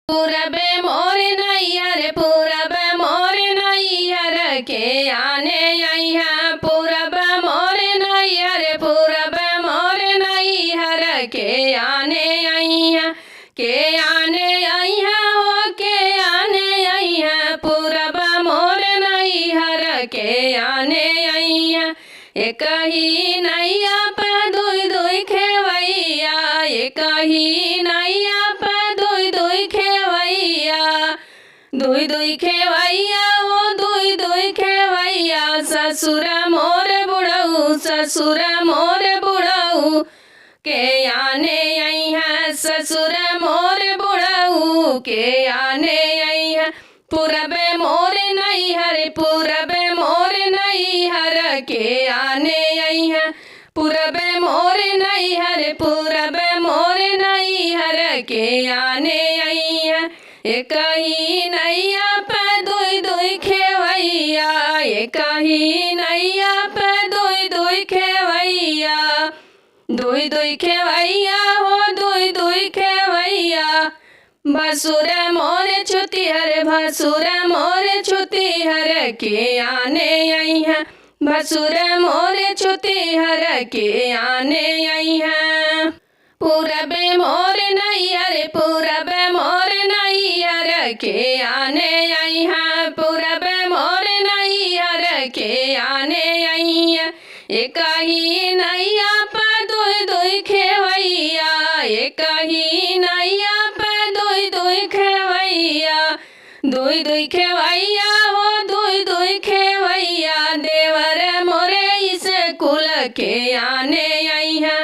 पूरबे मोर नैहर पूरब मोर नैहर के आने अइहा पूरब मोर नैहर पूरब मोर नैहर के आने अइहा हो के आने अइहा पूरब मोर नैहर के आने अइहा एक ही नैया पे दुई दुई खेवैया एक ही नैया पे दुई दुई खेवैया दुई दुई खेवैया ओ दुई दुई खेवैया ससुर मोर बुढ़ऊ के आने अइहा ससुर मोर बुढ़ऊ के आने अइहा पूरबे मोर नैहर पूरबे मोर नैहर के आने अइहा पूरबे मोर नैहर पूरबे मोर नैहर के आने अइहा एक ही नैया पे दुई दुई खेवैया एक ही नैया पे दुई दुई खेवैया दुई दुई खेवैया हो दुई दुई खेवैया भसुर मोर छुतिहर के आने अइहा भसुर मोर छुतिहर के आने अइहा पूरबे मोर नैहर पूरबे मोर नैहर के आने अइहा पूरबे मोर नैहर के आने अइहा एक ही नैया पे दुई दुई खेवैया एक ही नैया पे दुई दुई खेवैया दुई दुई खेवैया हो दुई दुई खेवैया देवर मोरे स्कूल के आने अइहा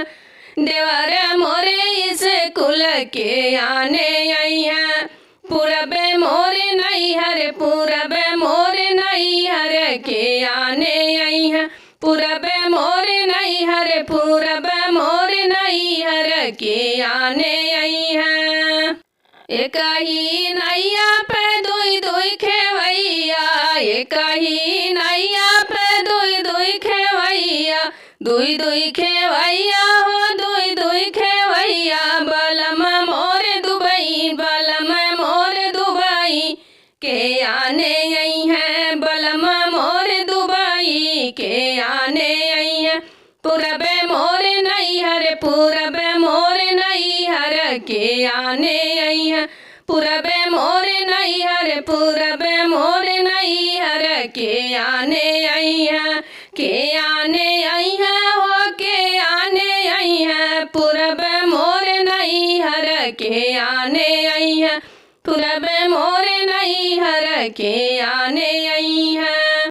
देवर मोरे स्कूल के आने अइहा पूरबे मोर नैहर पूरबे मोर नैहर के आने अइहा पूरबे मोर नैहर पूरबे मोर नैहर के आने अइहा एक ही नैया पे दुई दुई खेवैया एक ही नैया पे दुई दुई खेवैया दुई दुई खेवैया हो दुई दुई खेवैया बलम मोर दुबई के आने अइहा बलम मोर दुबई के आने अइहा पूरबे मोर नैहर पूरबे मोर नैहर के आने अइहा पूरबे मोर नैहर पूरबे मोर नैहर के आने अइहा हो के आने अइहा पूरबे मोर नैहर के आने अइहा पूरबे मोर नैहर के आने अइहा।